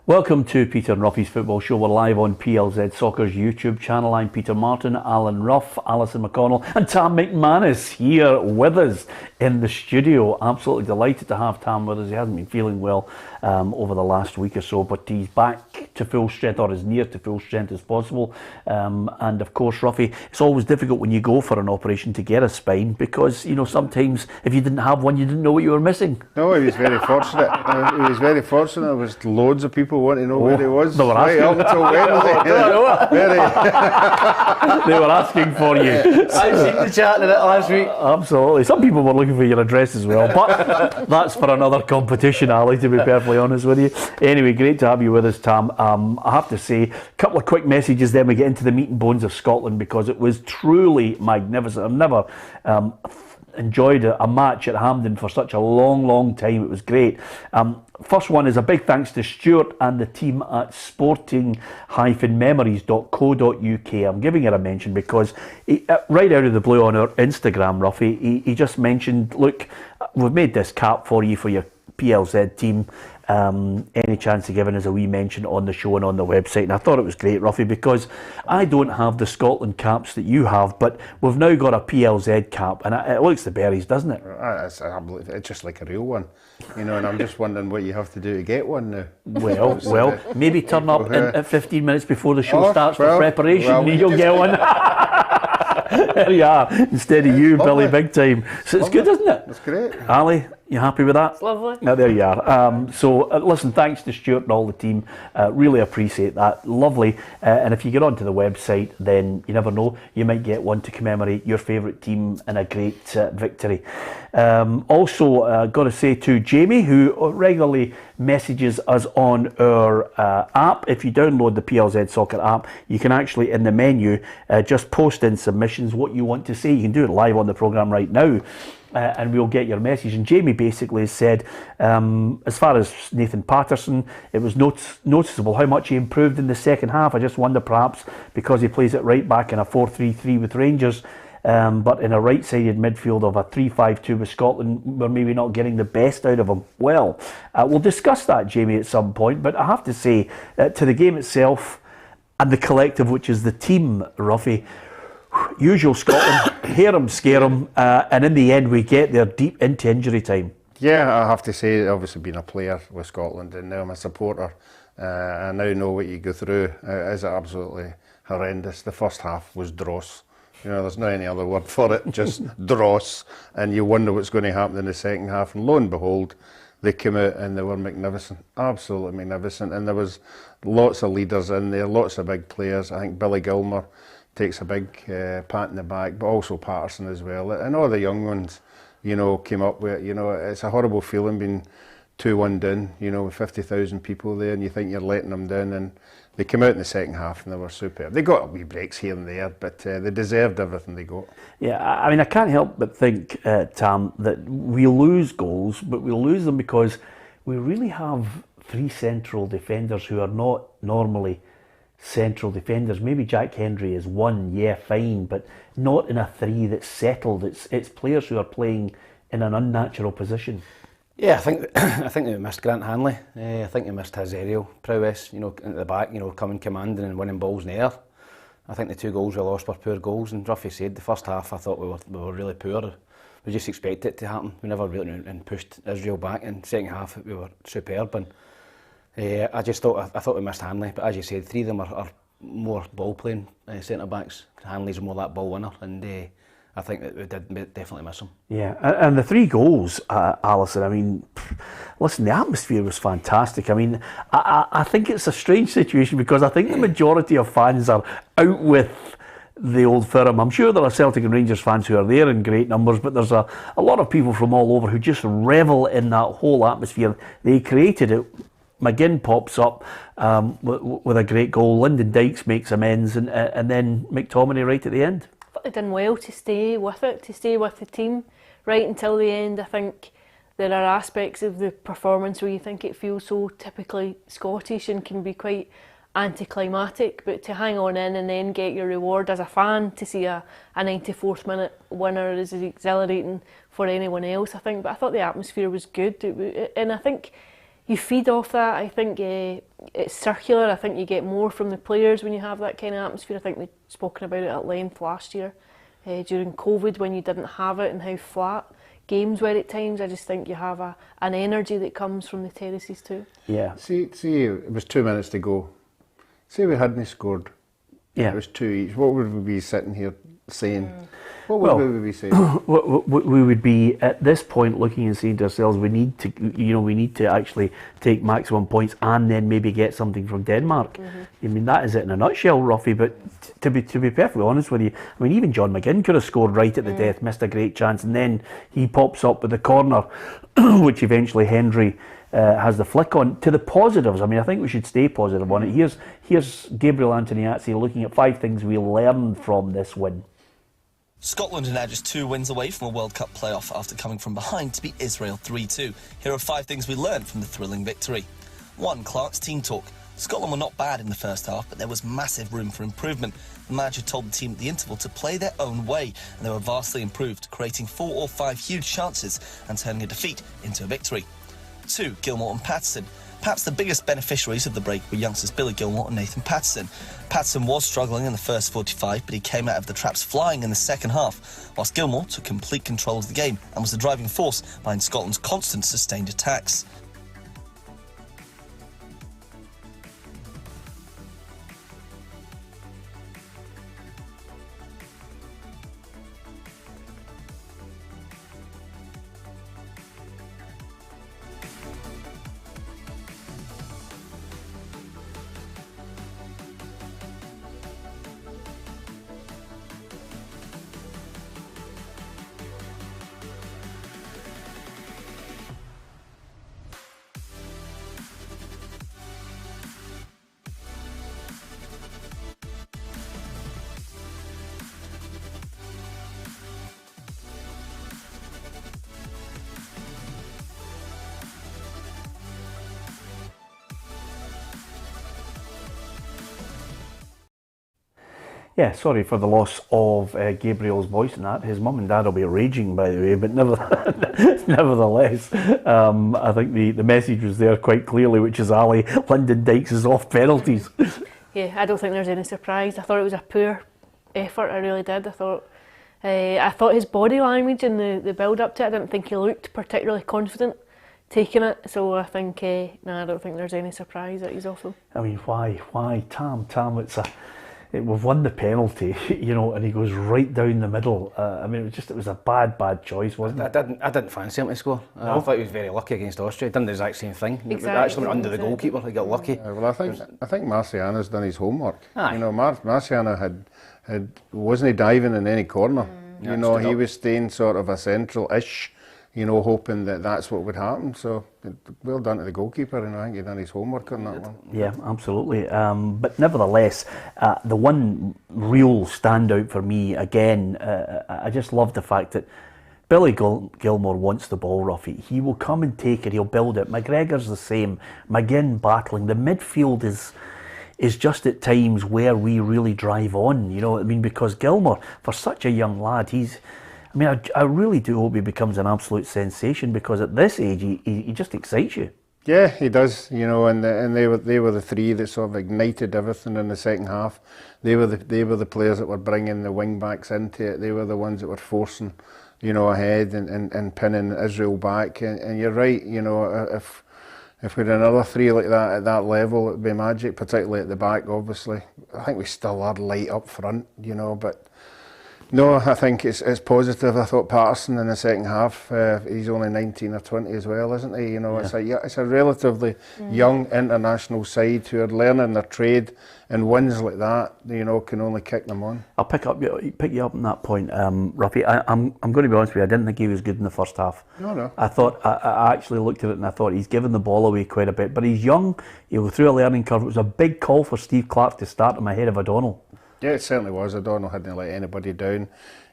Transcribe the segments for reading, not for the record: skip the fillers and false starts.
Welcome to Peter and Ruffy's Football Show. We're live on PLZ Soccer's YouTube channel. I'm Peter Martin, Alan Ruff, Alison McConnell and Tam McManus here with us in the studio. Absolutely delighted to have Tam with us. He hasn't been feeling well over the last week or so, but he's back to full strength, or as near to full strength as possible. And of course, Ruffy, it's always difficult when you go for an operation to get a spine because, you know, sometimes if you didn't have one, you didn't know what you were missing. No, he was very fortunate. He was very fortunate. There was loads of people want to know where he was. They were asking. Right up until Wednesday. They were asking for you. I've seen the chat in it last week. Absolutely. Some people were looking for your address as well, but that's for another competition, Ali, to be perfectly honest with you. Anyway, great to have you with us, Tam. I have to say, a couple of quick messages, then we get into the meat and bones of Scotland, because it was truly magnificent. I've never enjoyed a match at Hampden for such a long time. It was great. First one is a big thanks to Stuart and the team at sporting-memories.co.uk. I'm giving it a mention because right out of the blue on our Instagram, Ruffy, he just mentioned, look, we've made this cap for you for your PLZ team. Any chance of giving us a wee mention on the show and on the website? And I thought it was great, Ruffy, because I don't have the Scotland caps that you have, but we've now got a PLZ cap, and it looks the berries, doesn't it? It's just like a real one, you know. And I'm just wondering what you have to do to get one now. Well, maybe turn up at 15 minutes before the show starts for preparation, and you'll get one. There you are, instead of you, Billy, big time. So it's good, isn't it? It's great. Ali, you happy with that? It's lovely. Now, there you are. Listen, thanks to Stuart and all the team. Really appreciate that. Lovely. And if you get onto the website, then you never know, you might get one to commemorate your favourite team in a great victory. Also, got to say to Jamie, who regularly messages us on our app. If you download the PLZ Soccer app, you can actually, in the menu, just post in submissions what you want to say. You can do it live on the programme right now. And we'll get your message. And Jamie basically said, as far as Nathan Patterson, it was noticeable how much he improved in the second half. I just wonder, perhaps because he plays it right back in a 4-3-3 with Rangers, but in a right-sided midfield of a 3-5-2 with Scotland, we're maybe not getting the best out of him. Well, we'll discuss that, Jamie, at some point. But I have to say, to the game itself and the collective, which is the team, Ruffy, usual Scotland, hear 'em, scare 'em, and in the end we get there deep into injury time. Yeah, I have to say, obviously being a player with Scotland and now I'm a supporter, I now know what you go through. It is absolutely horrendous. The first half was dross. You know, there's no any other word for it, just dross. And you wonder what's going to happen in the second half. And lo and behold, they came out and they were magnificent, absolutely magnificent. And there was lots of leaders in there, lots of big players. I think Billy Gilmer takes a big pat in the back, but also Patterson as well. And all the young ones, you know, came up with it. You know, it's a horrible feeling being 2-1 down, you know, with 50,000 people there, and you think you're letting them down. And they came out in the second half and they were superb. They got a wee breaks here and there, but they deserved everything they got. Yeah, I mean, I can't help but think, Tam, that we lose goals, but we lose them because we really have three central defenders who are not normally central defenders. Maybe Jack Hendry is one, yeah, fine, but not in a three that's settled. It's players who are playing in an unnatural position. Yeah, I think they missed Grant Hanley. I think they missed his aerial prowess, you know, into the back, you know, coming commanding and winning balls in the air. I think the two goals we lost were poor goals, and Ruffy said the first half I thought we were really poor. We just expected it to happen. We never really and pushed Israel back. In the second half we were superb, and I thought we missed Hanley, but as you said, three of them are more ball playing centre backs. Hanley's more that ball winner, and I think that we did definitely miss him. Yeah, and the three goals, Alison, I mean, listen, the atmosphere was fantastic. I mean, I think it's a strange situation because I think the majority of fans are out with the old firm. I'm sure there are Celtic and Rangers fans who are there in great numbers, but there's a lot of people from all over who just revel in that whole atmosphere. They created it. McGinn pops up with a great goal. Lyndon Dykes makes amends, and then McTominay right at the end. They've done well to stay with it, to stay with the team right until the end. I think there are aspects of the performance where you think it feels so typically Scottish and can be quite anticlimactic, but to hang on in and then get your reward as a fan, to see a 94th minute winner is exhilarating for anyone else, I think. But I thought the atmosphere was good, and I think you feed off that. I think it's circular. I think you get more from the players when you have that kind of atmosphere. I think we've spoken about it at length last year during COVID when you didn't have it and how flat games were at times. I just think you have an energy that comes from the terraces too. Yeah. See, it was 2 minutes to go. Say we hadn't scored. Yeah. It was 2 each. What would we be sitting here saying? What would we be saying? We would be at this point looking and saying to ourselves, we need to actually take maximum points and then maybe get something from Denmark. I mean, that is it in a nutshell, Ruffy. But to be perfectly honest with you, I mean, even John McGinn could have scored right at the death, missed a great chance, and then he pops up with the corner, which eventually Hendry has the flick on. To the positives, I mean, I think we should stay positive on it. Here's Gabriel Antoniazzi looking at 5 things we learned from this win. Scotland are now just 2 wins away from a World Cup playoff after coming from behind to beat Israel 3-2. Here are 5 things we learned from the thrilling victory. 1. Clark's team talk. Scotland were not bad in the first half, but there was massive room for improvement. The manager told the team at the interval to play their own way, and they were vastly improved, creating 4 or 5 huge chances and turning a defeat into a victory. 2. Gilmore and Patterson. Perhaps the biggest beneficiaries of the break were youngsters Billy Gilmore and Nathan Patterson. Patterson was struggling in the first 45, but he came out of the traps flying in the second half, whilst Gilmore took complete control of the game and was the driving force behind Scotland's constant sustained attacks. Yeah, sorry for the loss of Gabriel's voice and that. His mum and dad will be raging, by the way, but nevertheless, I think the message was there quite clearly, which is Ali Lyndon Dykes is off penalties. Yeah, I don't think there's any surprise. I thought it was a poor effort, I really did. I thought his body language and the build-up to it, I didn't think he looked particularly confident taking it, so I think, I don't think there's any surprise that he's off though. I mean, why? Tam, we've won the penalty, and he goes right down the middle. I mean, it was a bad choice, wasn't it? I didn't fancy him to score. I thought he was very lucky against Austria. He done the exact same thing. Exactly. He actually went under the goalkeeper. He got lucky. Well, I think Marciano's done his homework. Aye. Marciano wasn't he diving in any corner. He was staying sort of a central-ish, hoping that that's what would happen. So, well done to the goalkeeper, and I think he done his homework on that one. Yeah, absolutely. But nevertheless, the one real standout for me, again, I just love the fact that Billy Gilmore wants the ball, Ruffy. He will come and take it, he'll build it. McGregor's the same. McGinn battling. The midfield is just at times where we really drive on, because Gilmore, for such a young lad, I really do hope he becomes an absolute sensation, because at this age he just excites you. Yeah, he does, and they were the 3 that sort of ignited everything in the second half. They were the players that were bringing the wing backs into it. They were the ones that were forcing, ahead and pinning Israel back. And you're right, if we had another 3 like that at that level, it'd be magic, particularly at the back. Obviously, I think we still are light up front, but. No, I think it's positive. I thought Patterson in the second half, he's only 19 or 20 as well, isn't he? It's a relatively young international side who are learning their trade, and wins like that, can only kick them on. I'll pick you up on that point, Ruffy. I'm going to be honest with you. I didn't think he was good in the first half. No. I thought I actually looked at it and I thought he's given the ball away quite a bit, but he's young. He'll go through a learning curve. It was a big call for Steve Clarke to start him ahead of O'Donnell. Yeah, it certainly was. O'Donnell hadn't let anybody down.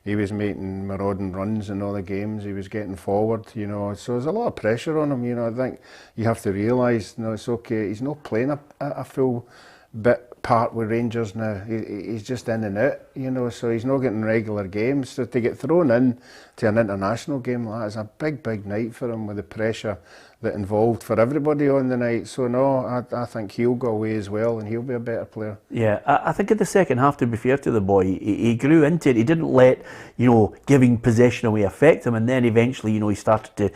He was making marauding runs in all the games. He was getting forward, so there's a lot of pressure on him. I think you have to realise, it's okay. He's not playing a full bit part with Rangers now. He's just in and out, so he's not getting regular games. So to get thrown in to an international game like that is a big night for him, with the pressure that involved for everybody on the night. So no, I think he'll go away as well, and he'll be a better player. Yeah, I think in the second half, to be fair to the boy, he grew into it. He didn't let, giving possession away affect him, and then eventually, he started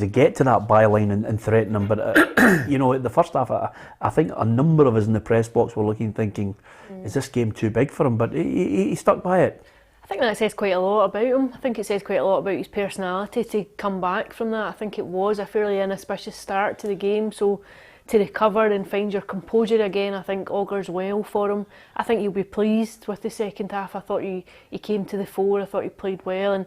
to get to that byline and threaten him. But the first half, I think a number of us in the press box were looking, thinking, is this game too big for him? But he stuck by it. I think that says quite a lot about him. I think it says quite a lot about his personality to come back from that. I think it was a fairly inauspicious start to the game, so to recover and find your composure again, I think augurs well for him. I think he'll be pleased with the second half. I thought he came to the fore. I thought he played well, and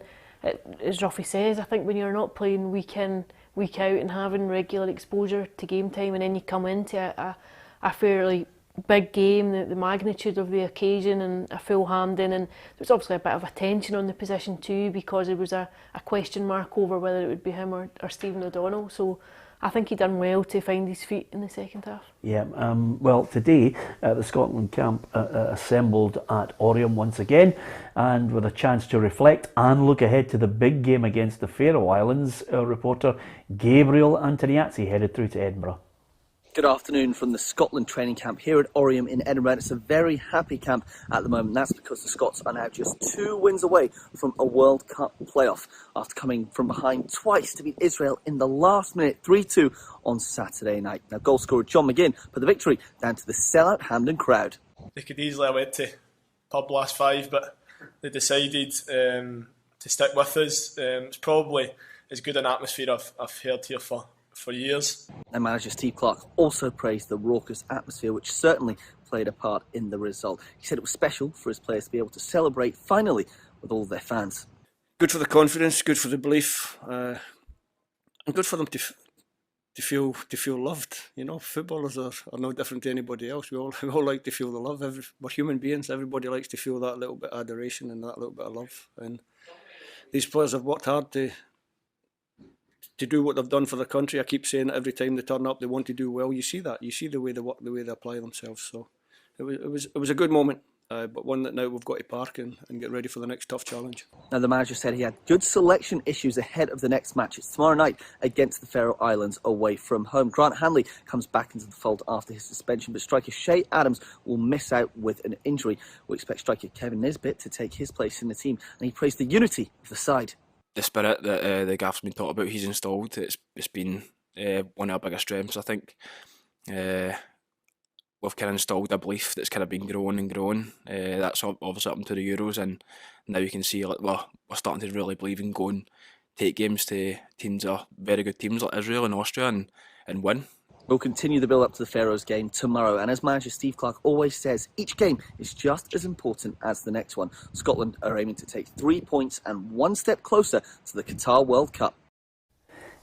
as Ruffy says, I think when you're not playing week in, week out and having regular exposure to game time, and then you come into a fairly big game, the magnitude of the occasion and a full hand in, and there was obviously a bit of attention on the position too, because there was a question mark over whether it would be him or Stephen O'Donnell. So I think he done well to find his feet in the second half. Yeah, well, today the Scotland camp assembled at Oriam once again, and with a chance to reflect and look ahead to the big game against the Faroe Islands, reporter Gabriel Antoniazzi headed through to Edinburgh. Good afternoon from the Scotland training camp here at Oriam in Edinburgh. It's a very happy camp at the moment. That's because the Scots are now just 2 wins away from a World Cup playoff after coming from behind twice to beat Israel in the last minute 3-2 on Saturday night. Now, goal scorer John McGinn put the victory down to the sellout Hampden crowd. They could easily have went to pub last 5, but they decided to stick with us. It's probably as good an atmosphere I've heard here for years. And manager Steve Clarke also praised the raucous atmosphere, which certainly played a part in the result. He said it was special for his players to be able to celebrate finally with all their fans. Good for the confidence, good for the belief, and good for them to feel loved. Footballers are no different to anybody else. We all like to feel the love. We're human beings. Everybody likes to feel that little bit of adoration and that little bit of love. And these players have worked hard to do what they've done for the country. I keep saying it every time they turn up, they want to do well. You see that. You see the way they work, the way they apply themselves. So it was a good moment, but one that now we've got to park and get ready for the next tough challenge. Now, the manager said he had good selection issues ahead of the next match. It's tomorrow night against the Faroe Islands away from home. Grant Hanley comes back into the fold after his suspension, but striker Shay Adams will miss out with an injury. We expect striker Kevin Nisbet to take his place in the team, and he praised the unity of the side. The spirit that the gaff's been talking about, he's installed. It's been one of our biggest strengths. I think we've kind of installed a belief that's kind of been growing and growing. That's obviously up into the Euros, and now you can see we're starting to really believe in going take games to teams are very good teams like Israel and Austria and win. We'll continue the build-up to the Faroes game tomorrow, and as manager Steve Clarke always says, each game is just as important as the next one. Scotland are aiming to take 3 points and 1 step closer to the Qatar World Cup.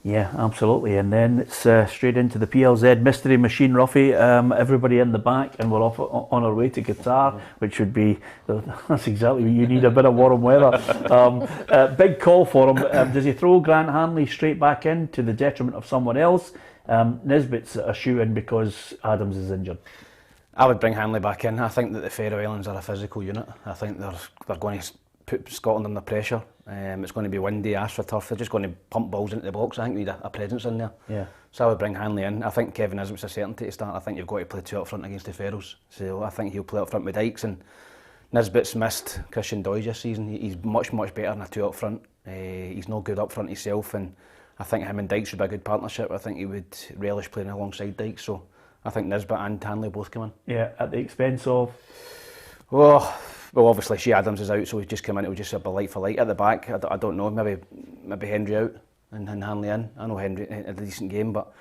Yeah, absolutely. And then it's straight into the PLZ mystery machine, Ruffy. Everybody in the back, and we're off on our way to Qatar, which would be, that's exactly what you need, a bit of warm weather. Big call for him. Does he throw Grant Hanley straight back in to the detriment of someone else? Nisbet's a shoe-in because Adams is injured. I would bring Hanley back in. I think that the Faroe Islands are a physical unit. I think they're going to put Scotland under pressure. It's going to be windy, AstroTurf. They're just going to pump balls into the box. I think we need a presence in there. Yeah. So I would bring Hanley in. I think Kevin Nisbet's a certainty to start. I think you've got to play 2 up front against the Faroes. So I think he'll play up front with Dykes, and Nisbet's missed Christian Doige this season. He's much better than a 2 up front. He's no good up front himself, and I think him and Dykes would be a good partnership. I think he would relish playing alongside Dykes. So I think Nisbet and Hanley both come in. Yeah, at the expense of? Well, obviously Shea Adams is out, so we've just come in. It would just be light for light at the back. I don't know. Maybe Henry out and Hanley in. I know Henry had a decent game, but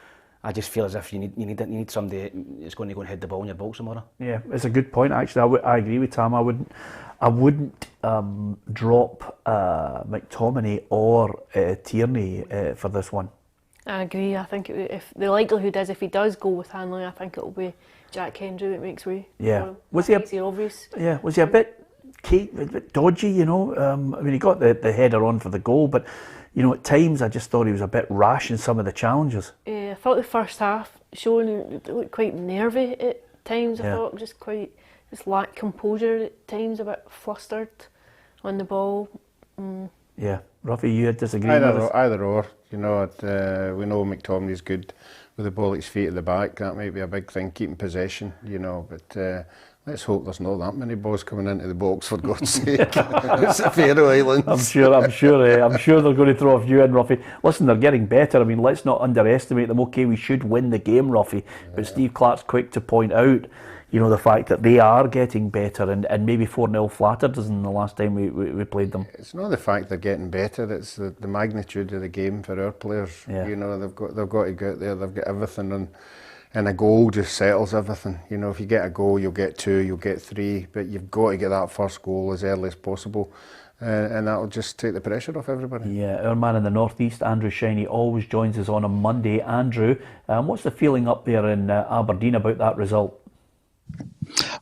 I just feel as if you need somebody that's going to go and head the ball in your box tomorrow. Yeah, it's a good point. Actually, I agree with Tam. I wouldn't drop McTominay or Tierney for this one. I agree. I think if the likelihood is if he does go with Hanley, I think it'll be Jack Hendry that makes way. Yeah, was he obvious? Yeah, was he a bit dodgy? You know, I mean, he got the header on for the goal, but you know, at times I just thought he was a bit rash in some of the challenges. Yeah, I thought the first half showing it looked quite nervy at times. I thought just lacked composure at times, a bit flustered on the ball. Yeah. Ruffy, you disagree with us? Either or. You know, we know McTominay's good with the ball at his feet at the back. That might be a big thing, keeping possession, you know, but let's hope there's not that many balls coming into the box, for God's sake. It's the Faroe Islands. I'm sure they're going to throw a few in, Ruffy. Listen, they're getting better. I mean, let's not underestimate them. Okay, we should win the game, Ruffy, but Steve Clarke's quick to point out, you know, the fact that they are getting better, and maybe 4-0 flattered us in the last time we played them. It's not the fact they're getting better, it's the magnitude of the game for our players. Yeah. You know, they've got to go out there, they've got everything, and a goal just settles everything. You know, if you get a goal, you'll get 2, you'll get 3, but you've got to get that first goal as early as possible. And that'll just take the pressure off everybody. Yeah, our man in the northeast, Andrew Shiney, always joins us on a Monday. Andrew, what's the feeling up there in Aberdeen about that result?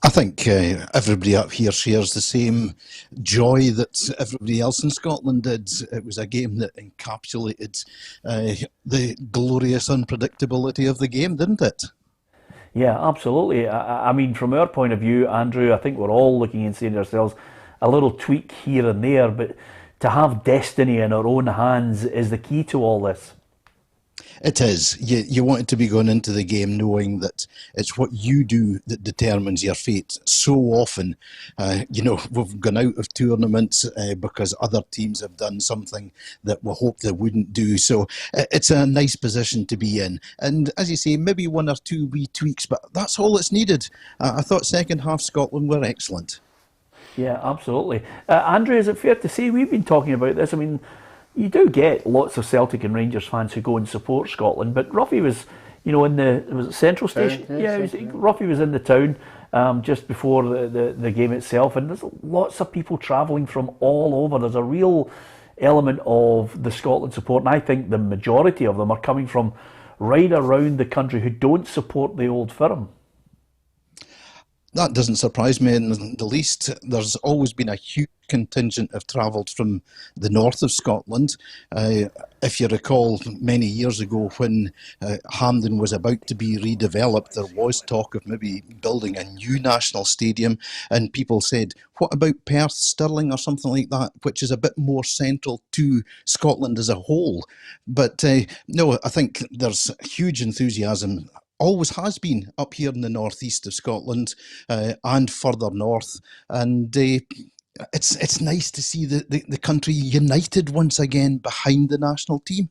I think everybody up here shares the same joy that everybody else in Scotland did. It was a game that encapsulated the glorious unpredictability of the game, didn't it? Yeah, absolutely. I mean, from our point of view, Andrew, I think we're all looking and saying to ourselves, a little tweak here and there, but to have destiny in our own hands is the key to all this. It is. You want it to be going into the game knowing that it's what you do that determines your fate. So often, we've gone out of tournaments because other teams have done something that we hoped they wouldn't do. So it's a nice position to be in. And as you say, maybe 1 or 2 wee tweaks, but that's all that's needed. I thought second half Scotland were excellent. Yeah, absolutely. Andrew, is it fair to say we've been talking about this? I mean, you do get lots of Celtic and Rangers fans who go and support Scotland, but Ruffy was, was it Central Station? Ruffy was in the town just before the game itself, and there's lots of people travelling from all over. There's a real element of the Scotland support, and I think the majority of them are coming from right around the country who don't support the old firm. That doesn't surprise me in the least. There's always been a huge contingent have travelled from the north of Scotland. If you recall, many years ago when Hampden was about to be redeveloped, there was talk of maybe building a new national stadium, and people said, what about Perth, Stirling or something like that, which is a bit more central to Scotland as a whole. But no, I think there's huge enthusiasm, always has been, up here in the northeast of Scotland and further north, and it's nice to see the country united once again behind the national team.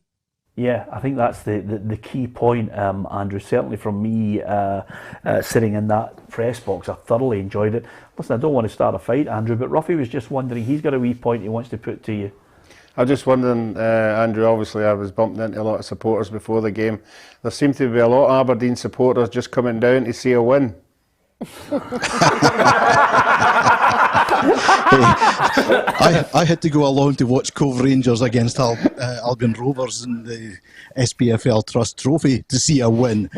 Yeah, I think that's the key point, Andrew. Certainly from me sitting in that press box, I thoroughly enjoyed it. Listen, I don't want to start a fight, Andrew, but Ruffy was just wondering, he's got a wee point he wants to put to you. I was just wondering, Andrew, obviously I was bumping into a lot of supporters before the game. There seemed to be a lot of Aberdeen supporters just coming down to see a win. I had to go along to watch Cove Rangers against Albion Rovers in the SPFL Trust Trophy to see a win.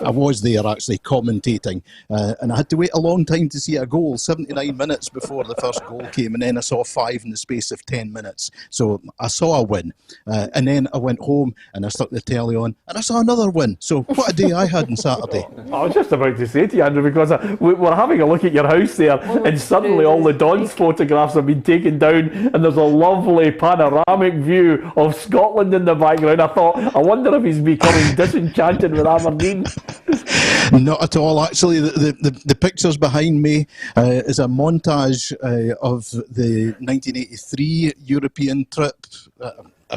I was there actually commentating, and I had to wait a long time to see a goal, 79 minutes before the first goal came, and then I saw 5 in the space of 10 minutes. So I saw a win, and then I went home and I stuck the telly on and I saw another win. So what a day I had on Saturday. I was just about to say to you, Andrew, because we're having a look at your house there, and suddenly all the Don's photographs have been taken down, and there's a lovely panoramic view of Scotland in the background. I thought, I wonder if he's becoming disenchanted with Aberdeen. Not at all, actually. The pictures behind me is a montage of the 1983 European trip,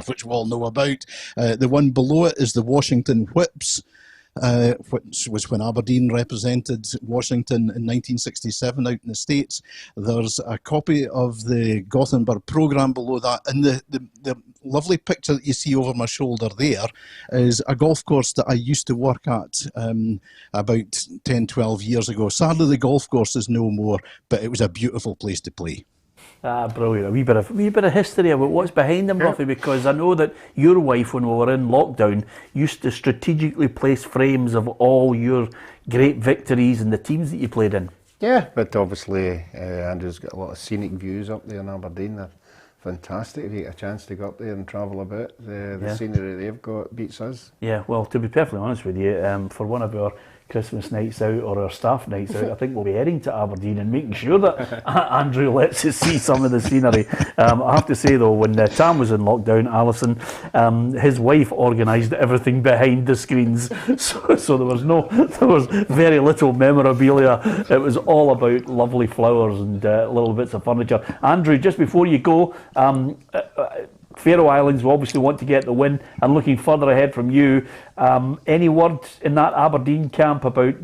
which we all know about. The one below it is the Washington Whips, which was when Aberdeen represented Washington in 1967 out in the States. There's a copy of the Gothenburg programme below that, and the lovely picture that you see over my shoulder there is a golf course that I used to work at about 10, 12 years ago. Sadly, the golf course is no more, but it was a beautiful place to play. Brilliant. A wee bit of history about what's behind them, Ruffy, because I know that your wife, when we were in lockdown, used to strategically place frames of all your great victories and the teams that you played in. Yeah, but obviously Andrew's got a lot of scenic views up there in Aberdeen. They're fantastic if you get a chance to go up there and travel about. The scenery they've got beats us. Yeah, well, to be perfectly honest with you, for one of our Christmas nights out or our staff nights out, I think we'll be heading to Aberdeen and making sure that Andrew lets us see some of the scenery. I have to say though, when Tam was in lockdown, Alison, his wife organised everything behind the screens, so there was very little memorabilia. It was all about lovely flowers and little bits of furniture. Andrew, just before you go, Faroe Islands will obviously want to get the win, and looking further ahead from you, any word in that Aberdeen camp about,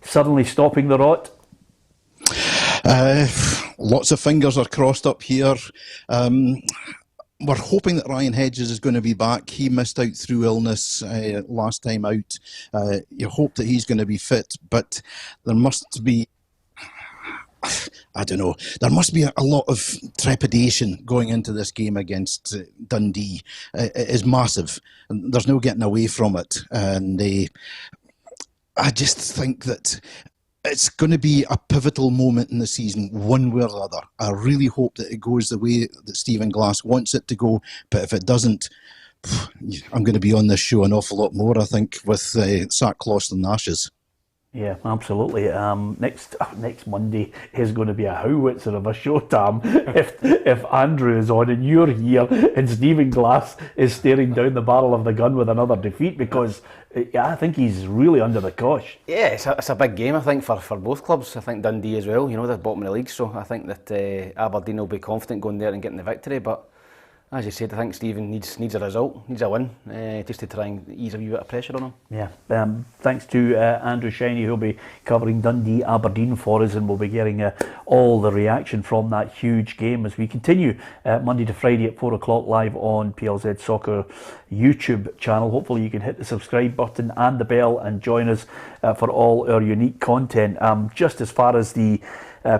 suddenly stopping the rot? Lots of fingers are crossed up here. We're hoping that Ryan Hedges is going to be back. He missed out through illness last time out. You hope that he's going to be fit, but there must be, I don't know, there must be a lot of trepidation going into this game against Dundee. It is massive. There's no getting away from it. And I just think that it's going to be a pivotal moment in the season, one way or the other. I really hope that it goes the way that Stephen Glass wants it to go. But if it doesn't, I'm going to be on this show an awful lot more, I think, with sackcloth and ashes. Yeah, absolutely. Next Monday is going to be a howitzer of a show, Tam. If Andrew is on and you're here and Stephen Glass is staring down the barrel of the gun with another defeat, because I think he's really under the cosh. Yeah, it's a big game, I think, for both clubs. I think Dundee as well, they're bottom of the league, so I think that Aberdeen will be confident going there and getting the victory, but as you said, I think Stephen needs a result, needs a win, just to try and ease a wee bit of pressure on him. Yeah, thanks to Andrew Shiney, who'll be covering Dundee Aberdeen for us, and we'll be getting all the reaction from that huge game as we continue Monday to Friday at 4 o'clock live on PLZ Soccer YouTube channel. Hopefully you can hit the subscribe button and the bell and join us for all our unique content. Just as far as the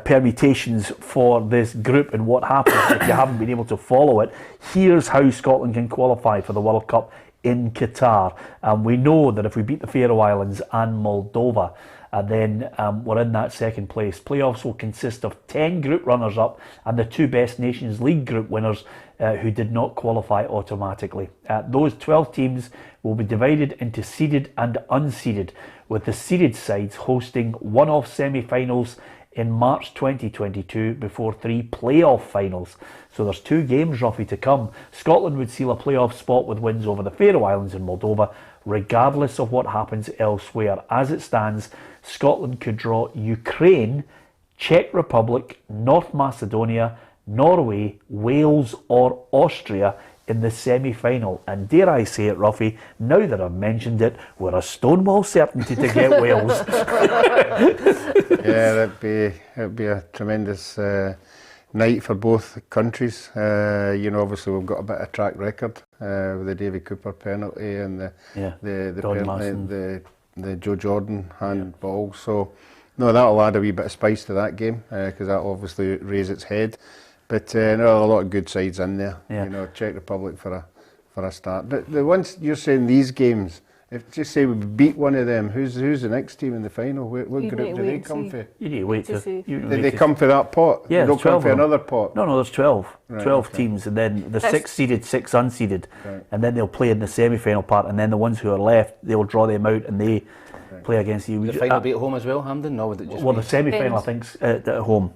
permutations for this group and what happens if you haven't been able to follow it, here's how Scotland can qualify for the World Cup in Qatar. We know that if we beat the Faroe Islands and Moldova, then we're in that second place. Playoffs will consist of 10 group runners-up and the 2 best Nations League group winners who did not qualify automatically. Those 12 teams will be divided into seeded and unseeded, with the seeded sides hosting one-off semi-finals in March 2022 before 3 playoff finals. So there's 2 games, Ruffy, to come. Scotland would seal a playoff spot with wins over the Faroe Islands and Moldova, regardless of what happens elsewhere. As it stands, Scotland could draw Ukraine, Czech Republic, North Macedonia, Norway, Wales or Austria in the semi-final. And dare I say it, Ruffy, now that I've mentioned it, we're a stonewall certainty to get Wales. Yeah, it'd be a tremendous night for both countries. Obviously we've got a bit of track record with the Davy Cooper penalty and the Joe Jordan handball. So no, that'll add a wee bit of spice to that game because that'll obviously raise its head. But there are a lot of good sides in there. Yeah. Czech Republic for a start. But the ones you're saying, these games, if just say we beat one of them, who's the next team in the final? What group do they come for? You need to wait to see. Did they come for that pot? Yeah, they don't come for another pot. No, there's 12. Right, 12 teams, and then the 6 seeded, 6 unseeded, and then they'll play in the semi-final part, and then the ones who are left, they'll draw them out, and they play against you. The final be at home as well, Hampden? No, would it just the semi-final I think's at home.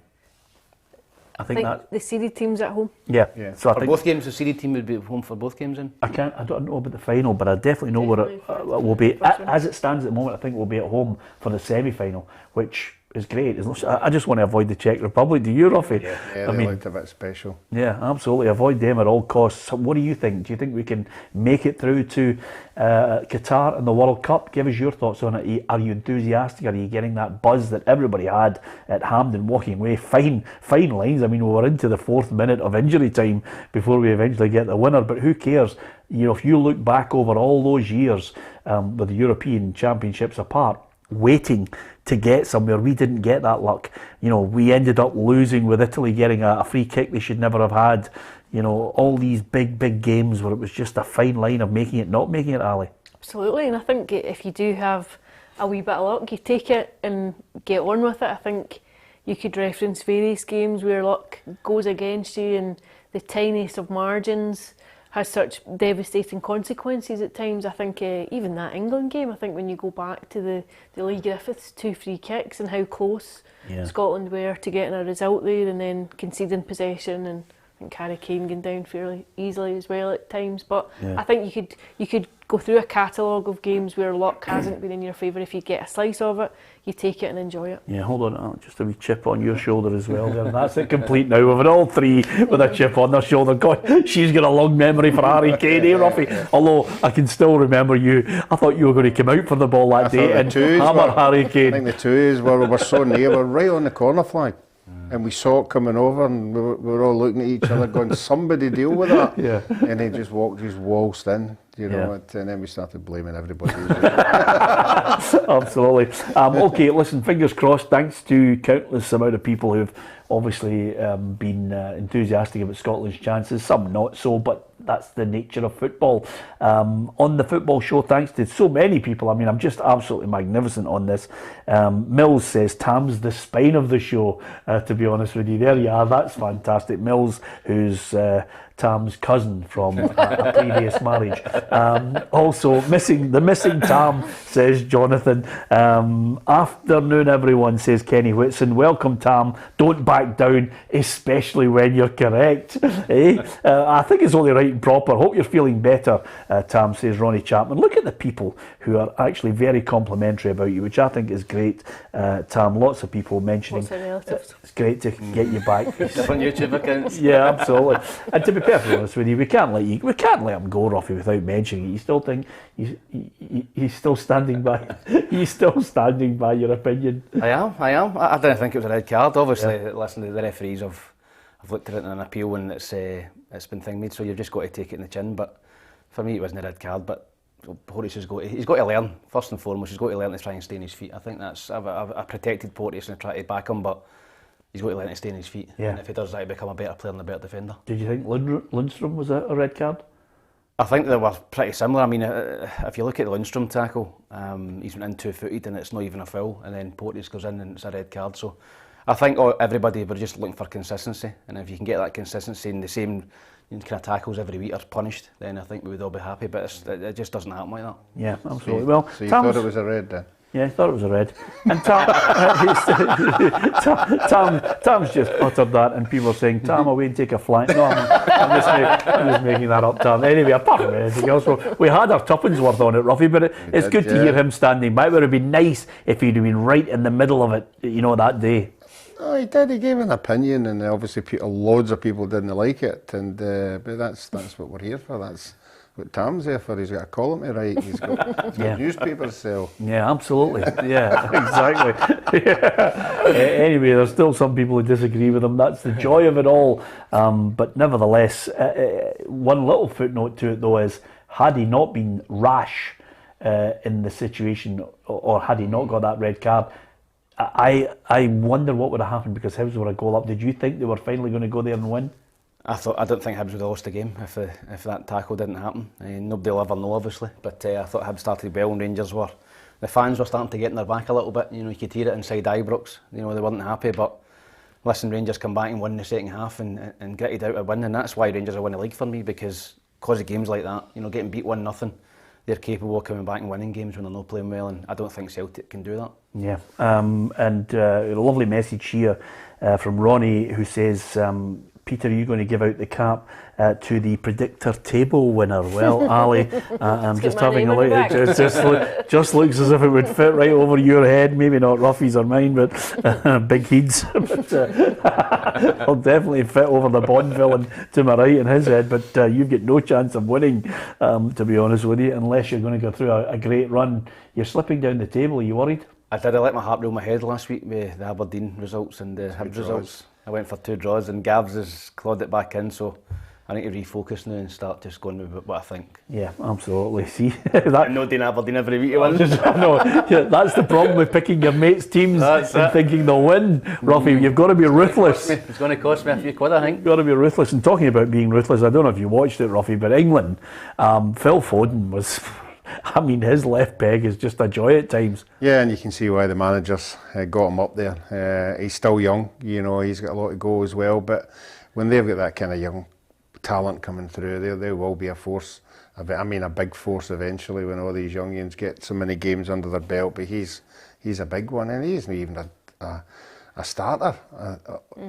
I think that the seeded team's at home. Yeah. So I for think both games, the seeded team would be at home for both games. Then I don't know about the final, but I definitely know where it will be. As it stands at the moment, I think we'll be at home for the semi-final, which is great. I just want to avoid the Czech Republic. Do you, Ruffy? Yeah, they looked a bit special. Yeah, absolutely. Avoid them at all costs. What do you think? Do you think we can make it through to Qatar and the World Cup? Give us your thoughts on it. Are you enthusiastic? Are you getting that buzz that everybody had at Hampden walking away? Fine lines. I mean, we were into the 4th minute of injury time before we eventually get the winner, but who cares? If you look back over all those years with the European Championships apart, waiting to get somewhere, we didn't get that luck. We ended up losing with Italy getting a free kick they should never have had. All these big games where it was just a fine line of making it, not making it, Ali. Absolutely, and I think if you do have a wee bit of luck, you take it and get on with it. I think you could reference various games where luck goes against you in the tiniest of margins. has such devastating consequences at times. I think even that England game, I think when you go back to the Lee Griffiths 2 free kicks and how close Scotland were to getting a result there, and then conceding possession, and I think Harry Kane going down fairly easily as well at times. But I think you could go through a catalogue of games where luck hasn't been in your favour. If you get a slice of it, you take it and enjoy it. Yeah, hold on, just a wee chip on your shoulder as well there. That's it complete now. We've had all three with a chip on their shoulder. God, she's got a long memory for Harry Kane, eh, Ruffy? Although I can still remember you. I thought you were going to come out for the ball that day and hammer Harry Kane. I think the two is where we were so near. We were right on the corner flag. And we saw it coming over, and we were all looking at each other going, somebody deal with that. Yeah. And he just waltzed in, you know, and then we started blaming everybody. Absolutely. Okay, listen, fingers crossed. Thanks to countless amount of people who've obviously been enthusiastic about Scotland's chances, some not so, but that's the nature of football. On the football show, thanks to so many people. I mean, I'm just absolutely magnificent on this. Mills says Tam's the spine of the show, to be honest with you. There you are, that's fantastic. Mills, who's Tam's cousin from a previous marriage. Also, missing Tam, says Jonathan. Afternoon, everyone, says Kenny Whitson. Welcome, Tam. Don't back down, especially when you're correct. I think it's only right and proper. Hope you're feeling better, Tam, says Ronnie Chapman. Look at the people who are actually very complimentary about you, which I think is great, Tam. Lots of people mentioning. It's great to get you back. Different YouTube accounts. Yeah, absolutely. And to be perfectly honest with you, we can't let him go, Ruffy, without mentioning it. You still think he's still standing by? He's still standing by your opinion? I am. I didn't think it was a red card. Obviously, listen, the referees have looked at it in an appeal, and it's been thing-made, so you've just got to take it in the chin. But for me, it wasn't a red card. But Porteous he's got to learn, first and foremost. He's got to learn to try and stay on his feet. I think that's I've protected Porteous and tried to back him, but he's got to learn to stay on his feet. Yeah. And if he does that, he'll become a better player and a better defender. Did you think Lundstrom was a red card? I think they were pretty similar. I mean, if you look at the Lundstrom tackle, he's went in 2-footed and it's not even a foul, and then Porteous goes in and it's a red card. So I think everybody were just looking for consistency, and if you can get that consistency in the same kind of tackles every week are punished, then I think we would all be happy. But it just doesn't happen like that. Yeah, absolutely. Well, so you thought it was a red then? Yeah, I thought it was a red. And Tam's just uttered that, and people are saying, Tam, away and take a flight. No, I'm just making that up, Tam. Anyway, apart from anything else, we had our tuppence worth on it, Ruffy, but it's good to hear him standing by. It would have been nice if he'd have been right in the middle of it, you know, that day. Oh, he did. He gave an opinion, and obviously loads of people didn't like it. And but that's what we're here for. That's what Tam's there for. He's got a column to write. He's got newspapers to sell. Yeah, absolutely. Yeah, exactly. Anyway, there's still some people who disagree with him. That's the joy of it all. But nevertheless, one little footnote to it though is, had he not been rash in the situation, or had he not got that red card, I wonder what would have happened, because Hibs were a goal up. Did you think they were finally going to go there and win? I don't think Hibs would have lost the game if that tackle didn't happen. Nobody will ever know, obviously, but I thought Hibs started well, and Rangers the fans were starting to get in their back a little bit. You know, you could hear it inside Ibrox. You know, they weren't happy, but listen, Rangers come back and won the second half and gritted out a win, and that's why Rangers are winning the league for me, because of games like that, you know, getting beat 1-0, they're capable of coming back and winning games when they're not playing well, and I don't think Celtic can do that. Yeah, and a lovely message here from Ronnie, who says, Peter, are you going to give out the cap to the predictor table winner? Well, Ali, I'm just having a look. It just looks as if it would fit right over your head. Maybe not Ruffy's or mine, but Big Heed's. It'll definitely fit over the Bond villain to my right in his head. But you've got no chance of winning, to be honest with you, unless you're going to go through a great run. You're slipping down the table. Are you worried? I did. I let my heart rule my head last week with the Aberdeen results and the Hibs results. I went for 2 draws, and Gavs has clawed it back in, so I need to refocus now and start just going with what I think. Yeah, absolutely. See, that no doing Aberdeen every week. No, that's the problem with picking your mates' teams and thinking they'll win. Ruffy, you've got to be ruthless. It's going to cost me a few quid, I think. You've got to be ruthless. And talking about being ruthless, I don't know if you watched it, Ruffy, but England, Phil Foden was... I mean, his left peg is just a joy at times. Yeah, and you can see why the managers got him up there. He's still young, you know, he's got a lot to go as well, but when they've got that kind of young talent coming through. They will be a force. I mean, a big force eventually when all these young youngins get so many games under their belt. But he's a big one, and he isn't even a starter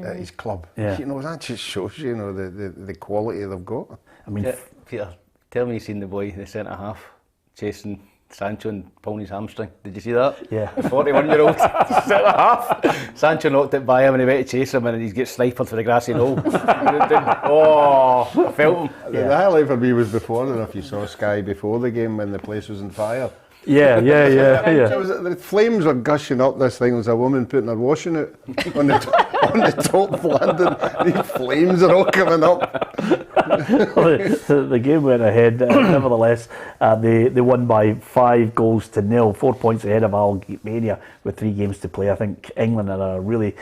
at his club. Yeah. You know, that just shows you know the quality they've got. I mean, Peter, tell me you seen the boy, the centre half, chasing Sancho and pulling his hamstring. Did you see that? Yeah. 41-year-old centre half. Sancho knocked it by him and he went to chase him and he gets sniped for the grassy knoll. Oh, I felt him. The highlight for me was before, I don't know if you saw Sky before the game when the place was on fire. yeah. The flames were gushing up this thing. There was a woman putting her washing out on the top landing. These flames are all coming up. The game went ahead. Nevertheless, they won by 5-0, 4 points ahead of Albania with 3 games to play. I think England are a really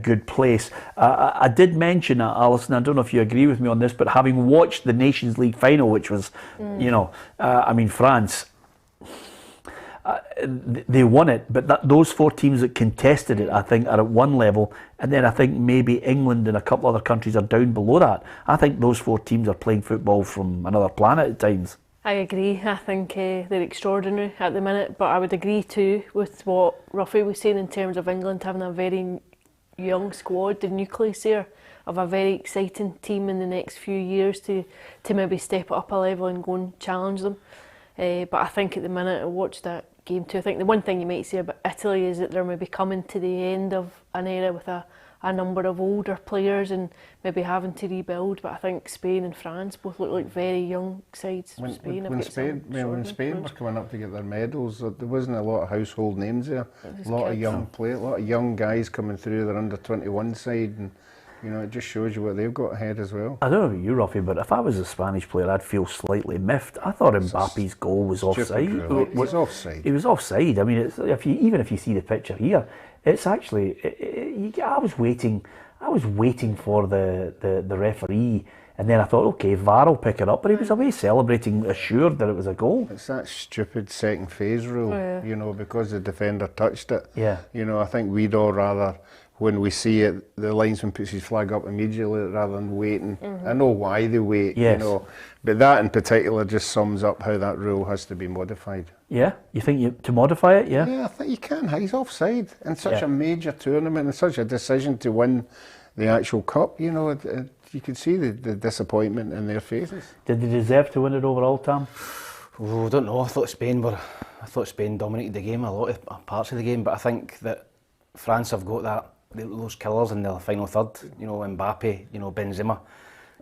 good place. I did mention, Alison, I don't know if you agree with me on this, but having watched the Nations League final, which was, I mean, France, they won it, but those 4 teams that contested it, I think, are at one level, and then I think maybe England and a couple other countries are down below that. I think those 4 teams are playing football from another planet at times. I agree. I think they're extraordinary at the minute, but I would agree too with what Ruffy was saying in terms of England having a very young squad, the nucleus here of a very exciting team in the next few years to maybe step it up a level and go and challenge them. But I think at the minute, I watched that game too. I think the one thing you might say about Italy is that they're maybe coming to the end of an era with a number of older players and maybe having to rebuild. But I think Spain and France both look like very young sides. When Spain were coming up to get their medals, there wasn't a lot of household names there. A lot of young players, a lot of young guys coming through their under-21 side, and you know, it just shows you what they've got ahead as well. I don't know about you, Ruffy, but if I was a Spanish player, I'd feel slightly miffed. I thought Mbappe's goal was offside. Really. It was offside. It was offside. I mean, even if you see the picture here, it's actually. I was waiting for the referee, and then I thought, okay, VAR will pick it up, but he was away celebrating, assured that it was a goal. It's that stupid second phase rule, you know, because the defender touched it. Yeah. You know, I think we'd all rather, when we see it, the linesman puts his flag up immediately rather than waiting. I know why they wait, Yes. you know, but that in particular just sums up how that rule has to be modified. Yeah, you think to modify it? Yeah. Yeah, I think you can. He's offside in such a major tournament and such a decision to win the actual cup. You know, you could see the disappointment in their faces. Did they deserve to win it overall, Tam? Oh, I don't know. I thought Spain dominated the game, a lot of parts of the game, but I think that France have got those killers in the final third. You know, Mbappe, you know, Benzema.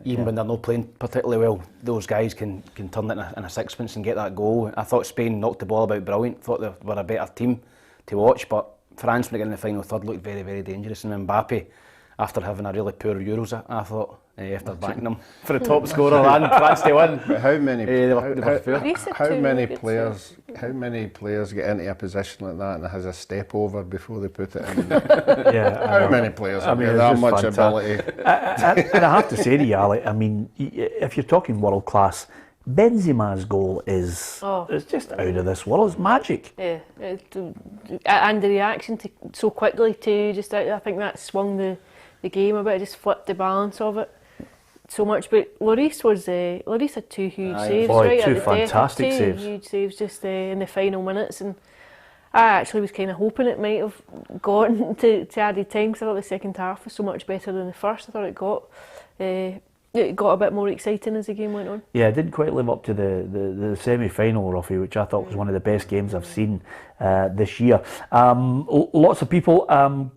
Even when they're not playing particularly well, those guys can turn it in a sixpence and get that goal. I thought Spain knocked the ball about brilliant. Thought they were a better team to watch, but France, when they got in the final third, looked very, very dangerous. And Mbappe, after having a really poor Euros, I thought, after backing them for the top scorer and France to win. But how many players get into a position like that and has a step over before they put it in? Yeah. Many players have it's that just much fantastic. ability? And I have to say to you, Ali, I mean, if you're talking world class, Benzema's goal is it's just out of this world. It's magic. Yeah, and the reaction to so quickly too. I think that swung the game a bit. Just flipped the balance of it so much. But Lloris had 2 huge saves, right? 2 at the fantastic death, saves. 2 huge saves just in the final minutes, and I actually was kind of hoping it might have gone to added time, because I thought the second half was so much better than the first. I thought it got a bit more exciting as the game went on. Yeah, it didn't quite live up to the semi-final, Ruffy, which I thought was one of the best games I've seen this year. Lots of people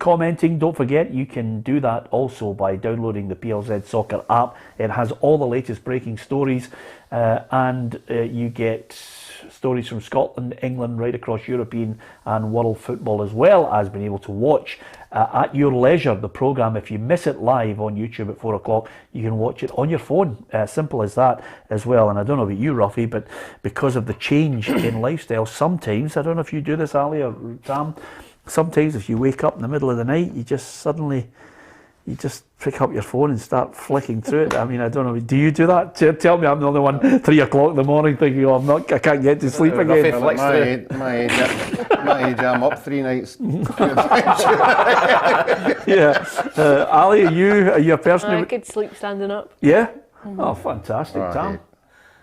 commenting. Don't forget, you can do that also by downloading the PLZ Soccer app. It has all the latest breaking stories, and you get stories from Scotland, England, right across European and world football, as well as being able to watch at your leisure the programme. If you miss it live on YouTube at 4 o'clock, you can watch it on your phone. Simple as that as well. And I don't know about you, Ruffy, but because of the change in lifestyle, sometimes, I don't know if you do this, Ali or Sam, sometimes if you wake up in the middle of the night, you just pick up your phone and start flicking through it. I mean, I don't know, do you do that? Tell me I'm the only one 3 o'clock in the morning thinking, I can't get to sleep again. My age, I'm up 3 nights. Yeah. Ali, are you a person I could sleep standing up. Yeah? Oh, fantastic, Oh, Tam. hey.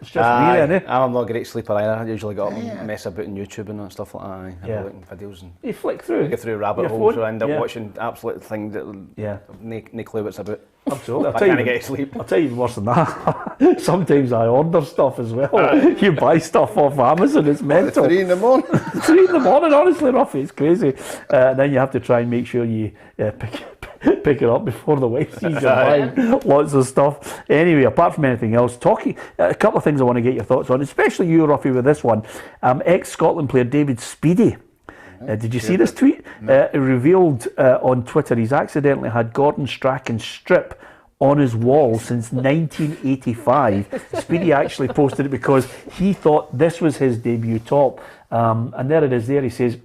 It's just me then, eh? I'm not a great sleeper either. I usually got up and mess about on YouTube and stuff like that. I have a look at videos and You flick through. get through rabbit Your holes, phone? so I end up Yeah. watching absolute things that no clue what it's about. Absolutely. I can't get to sleep. I'll tell you worse than that. Sometimes I order stuff as well. You buy stuff off Amazon, it's mental. 3 in the morning. 3 in the morning, honestly, Ruffy, it's crazy. Then you have to try and make sure you pick it up before the wife sees you buying lots of stuff. Anyway, apart from anything else, talking a couple of things I want to get your thoughts on, especially you, Ruffy, with this one. Ex-Scotland player David Speedy. Did you see this tweet? No. It revealed on Twitter he's accidentally had Gordon Strachan's strip on his wall since 1985. Speedy actually posted it because he thought this was his debut top. And there it is there. He says,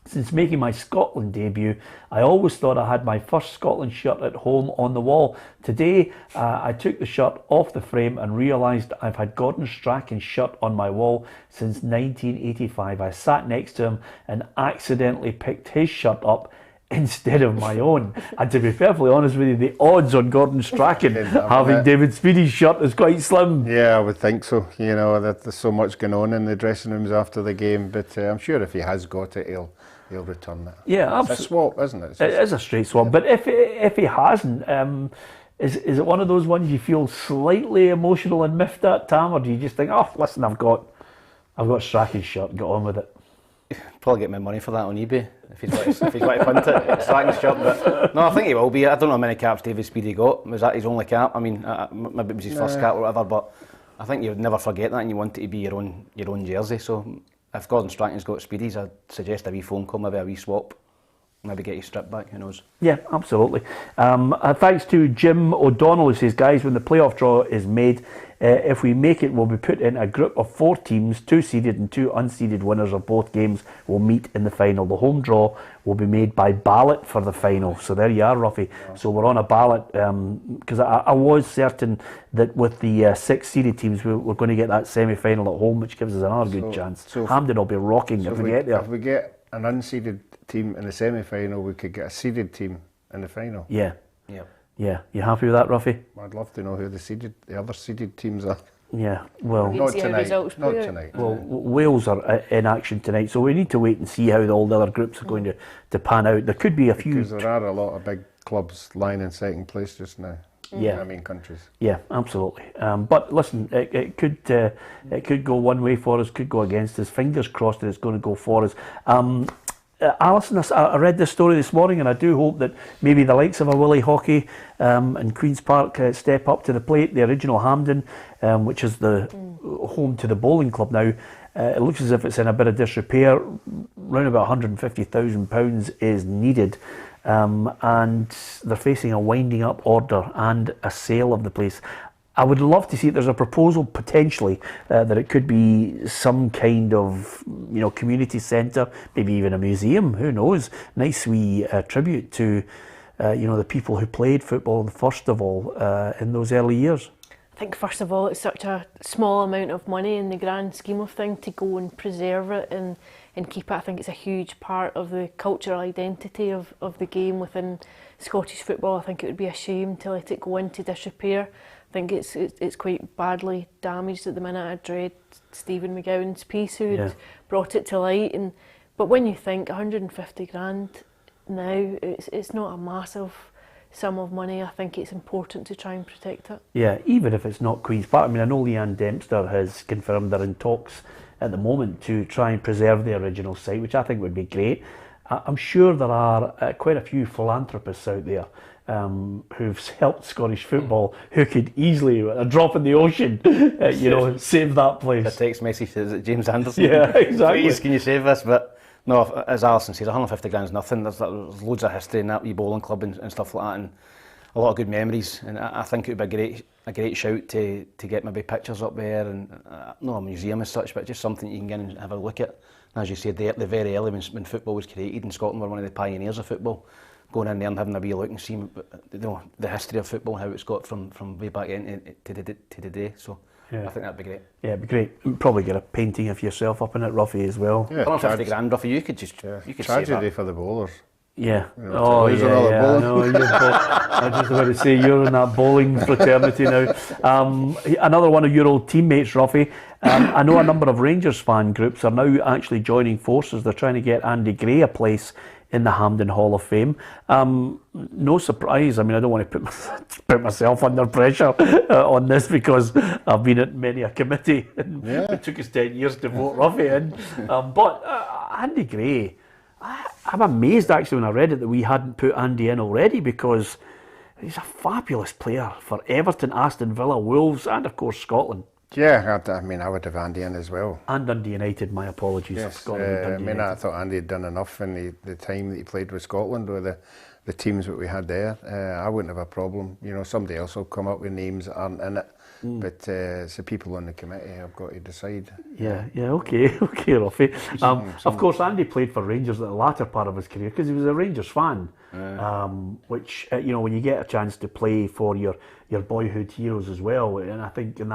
since making my Scotland debut, I always thought I had my first Scotland shirt at home on the wall. Today, I took the shirt off the frame and realised I've had Gordon Strachan's shirt on my wall since 1985. I sat next to him and accidentally picked his shirt up instead of my own. And to be perfectly honest with you, the odds on Gordon Strachan having David Speedy's shirt is quite slim. Yeah, I would think so. You know, that there's so much going on in the dressing rooms after the game, but I'm sure if he has got it, he'll return it. Yeah, absolutely. It's a swap, isn't it? It is a straight swap. But if he hasn't, is it one of those ones you feel slightly emotional and miffed at, Tam, or do you just think, oh, listen, I've got Strachan's shirt, get on with it? Probably get my money for that on eBay if he's got to punt it. Strachan's shirt, but no, I think he will be. I don't know how many caps David Speedy got. Was that his only cap? I mean, maybe it was his first cap or whatever, but I think you would never forget that, and you want it to be your own jersey. So if Gordon Strachan's got Speedy's, I'd suggest a wee phone call, maybe a wee swap, maybe get his strip back. Who knows? Yeah, absolutely. Thanks to Jim O'Donnell, who says, guys, when the playoff draw is made, if we make it, we'll be put in a group of 4 teams, 2 seeded and 2 unseeded winners of both games will meet in the final. The home draw will be made by ballot for the final. So there you are, Ruffy. So we're on a ballot, because I was certain that with the 6 seeded teams, we're going to get that semi-final at home, which gives us another good chance. So Hampden will be rocking if we get there. If we get an unseeded team in the semi-final, we could get a seeded team in the final. Yeah. Yeah, you happy with that, Ruffy? I'd love to know who the other seeded teams are. Yeah, well, not tonight. Not tonight. Well, Wales are in action tonight, so we need to wait and see how all the other groups are going to pan out. There could be a few. Because there are a lot of big clubs lying in second place just now. Yeah, I mean countries. Yeah, absolutely. But listen, it could go one way for us, could go against us. Fingers crossed that it's going to go for us. Alison, I read this story this morning, and I do hope that maybe the likes of a Willie Hockey and Queen's Park step up to the plate. The original Hampden, which is the home to the bowling club now, it looks as if it's in a bit of disrepair. Around about £150,000 is needed, and they're facing a winding up order and a sale of the place. I would love to see it. There's a proposal potentially that it could be some kind of community centre, maybe even a museum. Who knows? Nice wee tribute to the people who played football first of all in those early years. I think first of all it's such a small amount of money in the grand scheme of things to go and preserve it and keep it. I think it's a huge part of the cultural identity of the game within Scottish football. I think it would be a shame to let it go into disrepair. I think it's quite badly damaged at the minute. I dread Stephen McGowan's piece who had brought it to light. But when you think 150 grand now, it's not a massive sum of money. I think it's important to try and protect it. Yeah, even if it's not Queen's Park. I mean, I know Leanne Dempster has confirmed they're in talks at the moment to try and preserve the original site, which I think would be great. I'm sure there are quite a few philanthropists out there who've helped Scottish football who could easily, a drop in the ocean, save that place. A text message, is it James Anderson? Yeah, exactly. Please, can you save this? But no, as Alison says, 150 grand is nothing. There's loads of history in that wee bowling club and stuff like that, and a lot of good memories. And I think it would be a great shout to get maybe pictures up there, and not a museum as such, but just something you can get and have a look at. And as you said, the very early when football was created in Scotland, we're one of the pioneers of football. Going in there and having a wee look and seeing the history of football, how it's got from way back in to today. So I think that'd be great. Yeah, it'd be great. Probably get a painting of yourself up in it, Ruffy, as well. Yeah, 150 grand, Ruffy, you could tragedy for the bowlers. Yeah. You know, Yeah. bowling. No, I was just about to say you're in that bowling fraternity now. Another one of your old teammates, Ruffy. I know a number of Rangers fan groups are now actually joining forces. They're trying to get Andy Gray a place in the Hampden Hall of Fame. No surprise. I mean, I don't want to put myself under pressure on this because I've been at many a committee and it took us 10 years to vote Ruffy in. But Andy Gray, I'm amazed actually when I read it that we hadn't put Andy in already, because he's a fabulous player for Everton, Aston Villa, Wolves, and of course Scotland. Yeah, I mean, I would have Andy in as well. And Dundee United, my apologies. Yes, Scotland, I mean, I thought Andy had done enough in the time that he played with Scotland, with the teams that we had there. I wouldn't have a problem. You know, somebody else will come up with names that aren't in it. But it's the people on the committee have got to decide. Yeah, okay, Ruffy. Of course, Andy played for Rangers at the latter part of his career because he was a Rangers fan, which, you know, when you get a chance to play for your boyhood heroes as well, and I think in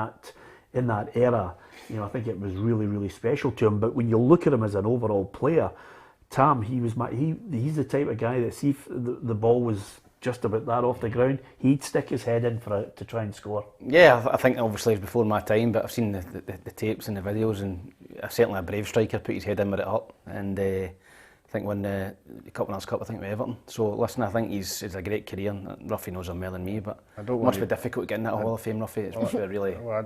that era, you know, I think it was really, really special to him. But when you look at him as an overall player, Tam, he's the type of guy that, see if the ball was just about that off the ground, he'd stick his head in for it to try and score. Yeah, I think obviously it's before my time, but I've seen the tapes and the videos, and certainly a brave striker put his head in with it up, and I think won the Winners' Cup, I think, with Everton. So listen, I think he's a great career, and Ruffy knows him more than me, but it must be difficult to get in that Hall of Fame, Ruffy. It must be really... Well, I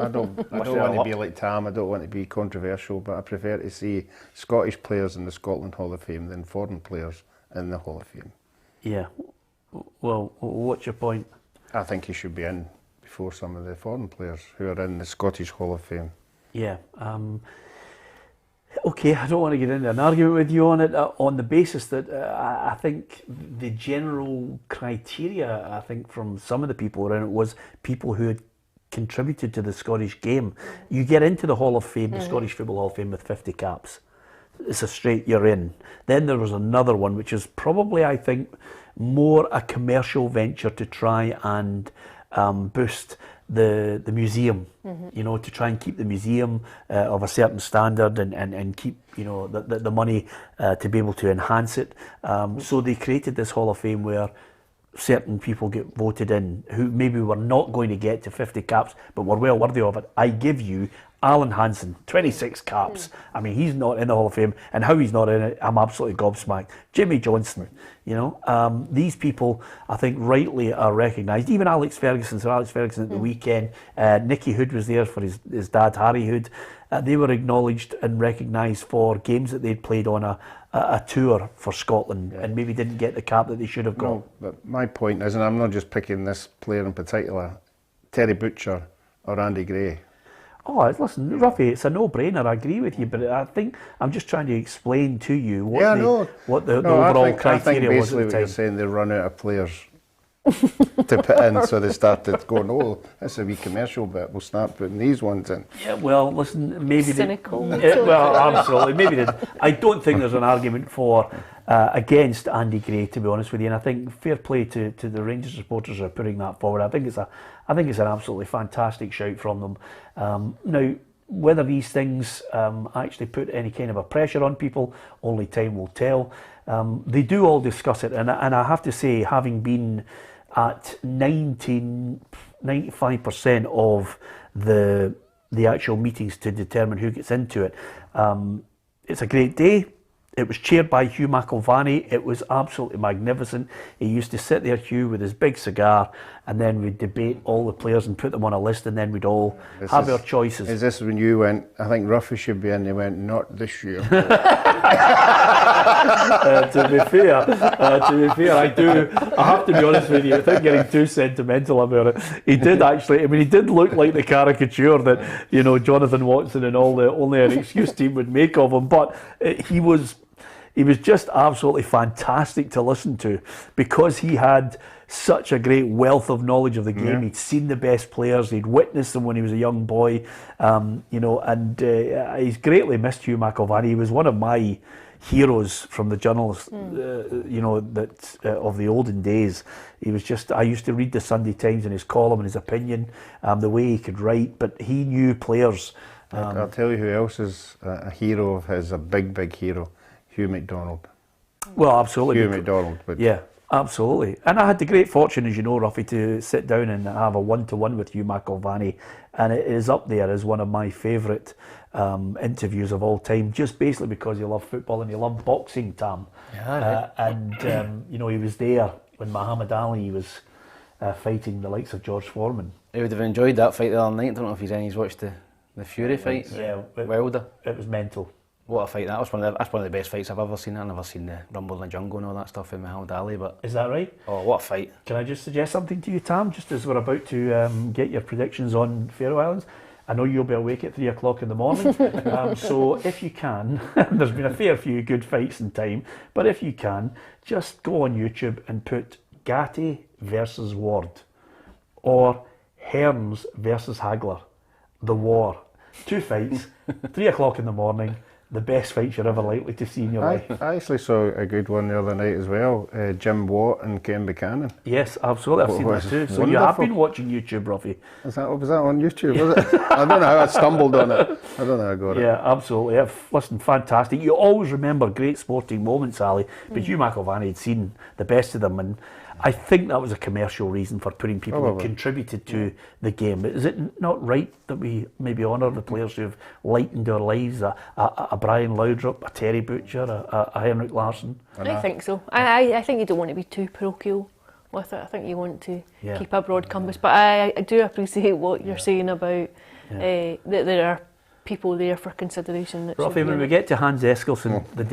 don't want to be like Tam, I don't want to be controversial, but I prefer to see Scottish players in the Scotland Hall of Fame than foreign players in the Hall of Fame. Yeah. Well, what's your point? I think he should be in before some of the foreign players who are in the Scottish Hall of Fame. Yeah. Okay, I don't want to get into an argument with you on it, on the basis that I think the general criteria, I think, from some of the people around it was people who had contributed to the Scottish game. You get into the Hall of Fame, the Scottish Football Hall of Fame, with 50 caps. It's a straight you're in. Then there was another one, which is probably, I think, more a commercial venture to try and boost the museum, you know, to try and keep the museum of a certain standard and keep, you know, the money to be able to enhance it. So they created this Hall of Fame where certain people get voted in who maybe were not going to get to 50 caps but were well worthy of it. I give you Alan Hansen, 26 caps. I mean, he's not in the Hall of Fame, and how he's not in it, I'm absolutely gobsmacked. Jimmy Johnson, you know, these people, I think, rightly are recognised. Even Alex Ferguson, Sir Alex Ferguson at the weekend, Nicky Hood was there for his dad, Harry Hood. They were acknowledged and recognised for games that they'd played on a tour for Scotland and maybe didn't get the cap that they should have got. No, but my point is, and I'm not just picking this player in particular, Terry Butcher or Andy Gray. Oh, listen, Ruffy, it's a no-brainer, I agree with you, but I think I'm just trying to explain to you what the overall criteria was at the time. I think basically what you're saying, they run out of players to put in, so they started going, oh, that's a wee commercial bit, we'll start putting these ones in. Yeah, well, listen, maybe... Cynical. Well, absolutely, maybe they... I don't think there's an argument for against Andy Gray, to be honest with you, and I think fair play to the Rangers supporters who are putting that forward. I think it's an absolutely fantastic shout from them. Now, whether these things actually put any kind of a pressure on people, only time will tell. They do all discuss it, and I have to say, having been at 95% of the actual meetings to determine who gets into it, it's a great day. It was chaired by Hugh McIlvanney. It was absolutely magnificent. He used to sit there, Hugh, with his big cigar, and then we'd debate all the players and put them on a list, and then we'd all have our choices. Is this when you went, I think Ruffy should be in, they went, not this year. To be fair, I have to be honest with you, without getting too sentimental about it, he did actually, I mean, he did look like the caricature that, you know, Jonathan Watson and all the Only an Excuse team would make of him, but he was just absolutely fantastic to listen to because he had such a great wealth of knowledge of the game. He'd seen the best players, he'd witnessed them when he was a young boy, you know, and he's greatly missed, Hugh McIlvanney. He was one of my heroes from the journalists, you know, that of the olden days. He was just, I used to read the Sunday Times and his column and his opinion, the way he could write, but he knew players. I'll tell you who else is a hero of his, a big, big hero. Hugh MacDonald. Well, absolutely. Hugh McDonald. But Yeah, absolutely. And I had the great fortune, as you know, Ruffy, to sit down and have a one-to-one with Hugh McIlvanney, and it is up there as one of my favourite interviews of all time, just basically because you love football and you love boxing, Tam. Yeah, And you know, he was there when Muhammad Ali was fighting the likes of George Foreman. I would have enjoyed that fight the other night. I don't know if he's watched the Fury fight. Yeah, Wilder. It was mental. What a fight that was! That's one of the best fights I've ever seen. I've never seen the Rumble in the Jungle and all that stuff in Muhammad Ali, but Is that right? oh, what a fight! Can I just suggest something to you, Tam, just as we're about to get your predictions on Faroe Islands? I know you'll be awake at 3 o'clock in the morning, so if you can, there's been a fair few good fights in time, but if you can, just go on YouTube and put Gatti versus Ward or Herms versus Hagler, the war. 2 fights, 3 o'clock in the morning, the best fights you're ever likely to see in your life. I actually saw a good one the other night as well. Jim Watt and Ken Buchanan. Yes, absolutely. I've seen that too. So you have been watching YouTube, Ruffy. Was that on YouTube? Was it? I don't know how I stumbled on it. I don't know how I got it. Yeah, absolutely. Yeah, listen, fantastic. You always remember great sporting moments, Ali, but Hugh McIlvanney had seen the best of them, and I think that was a commercial reason for putting people who contributed to the game. Is it not right that we maybe honour the players who have lightened our lives? A Brian Laudrup, a Terry Butcher, a Henrik Larsson? I think so. I think you don't want to be too parochial with it. I think you want to keep a broad compass. But I do appreciate what you're saying about that there are people there for consideration. Ruffy, when we get to Hans Eskilsson, the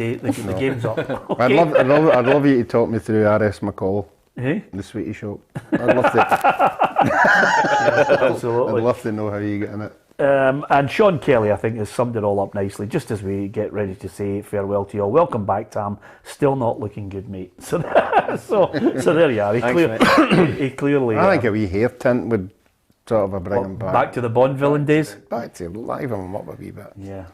game's up. Okay. I'd love you to talk me through R.S. McCall. Hey? The sweetie shop. I'd love to. Absolutely. I'd love to know how you get in it. And Sean Kelly, I think, has summed it all up nicely. Just as we get ready to say farewell to you all. Welcome back, Tam. Still not looking good, mate. So there you are. He clearly. I think a wee hair tint would sort of bring him back. Back to the Bond villain days. Back to liven him up a wee bit. Yeah,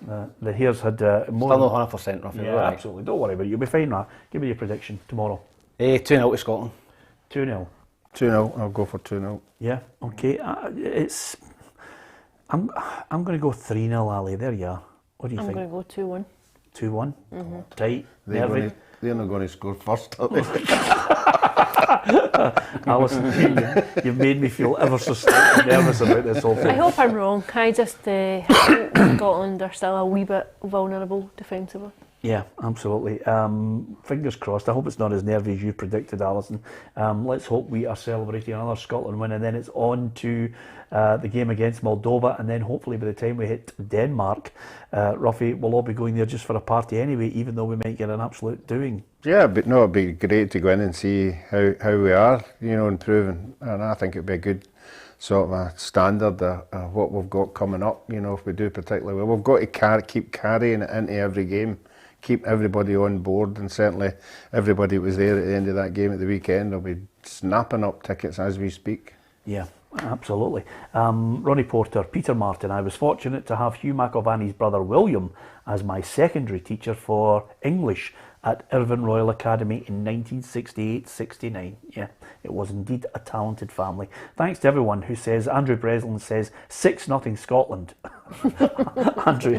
the hair's had more. Still not 100%, Ruffy. Yeah, absolutely. Don't worry about it. You'll be fine, Ra. Give me your prediction tomorrow. 2-0 to Scotland. 2-0. 2-0. I'll go for 2-0. Yeah. Okay. I'm going to go 3-0, Ali. There you are. What do you think? I'm going to go 2-1. 2-1. Tight. Nervy. They're not going to score first, are they? Alison, you've made me feel ever so slightly nervous about this whole thing. I hope I'm wrong. I just think Scotland are still a wee bit vulnerable defensively. Yeah, absolutely. Fingers crossed. I hope it's not as nervy as you predicted, Alison. Let's hope we are celebrating another Scotland win, and then it's on to the game against Moldova, and then hopefully by the time we hit Denmark, Ruffy, we'll all be going there just for a party anyway, even though we might get an absolute doing. Yeah, but no, it'd be great to go in and see how we are, improving, and I think it'd be a good sort of a standard of what we've got coming up. If we do particularly well, we've got to keep carrying it into every game. Keep everybody on board, and certainly everybody who was there at the end of that game at the weekend will be snapping up tickets as we speak. Yeah, absolutely. Ronnie Porter, Peter Martin. I was fortunate to have Hugh McIlvanney's brother William as my secondary teacher for English at Irvine Royal Academy in 1968-69. Yeah, it was indeed a talented family. Thanks to everyone who says, Andrew Breslin says 6-0 Scotland. Andrew,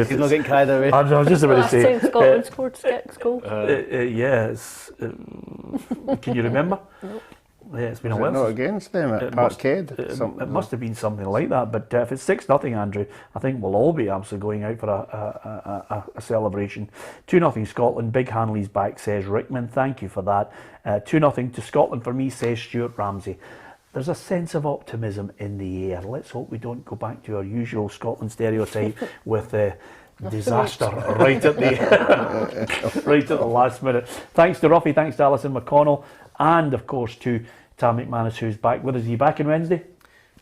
He's not getting carried away. I was just about to say. Last time Scotland scored 6 goals. Yes. Can you remember? Nope. Yeah, it's been Was a while. not against them at Parkhead? It must have been something like that. But if it's 6-0, Andrew, I think we'll all be absolutely going out for a celebration. 2-0 Scotland. Big Hanley's back, says Rickman. Thank you for that. 2-0 to Scotland for me, says Stuart Ramsey. There's a sense of optimism in the air. Let's hope we don't go back to our usual Scotland stereotype with disaster right at the last minute. Thanks to Ruffy, thanks to Alison McConnell, and of course to Tam McManus, who's back with us. Are you back on Wednesday?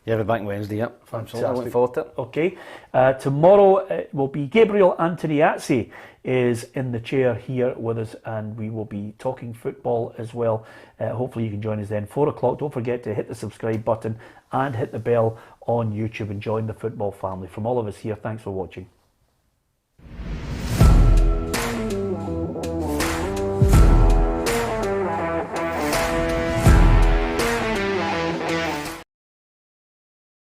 Yeah, we're back Wednesday, yep. Fantastic. I look forward to it. Okay. Tomorrow it will be Gabriel Antoniazzi is in the chair here with us, and we will be talking football as well. Hopefully you can join us then. 4 o'clock. Don't forget to hit the subscribe button and hit the bell on YouTube and join the football family. From all of us here, thanks for watching.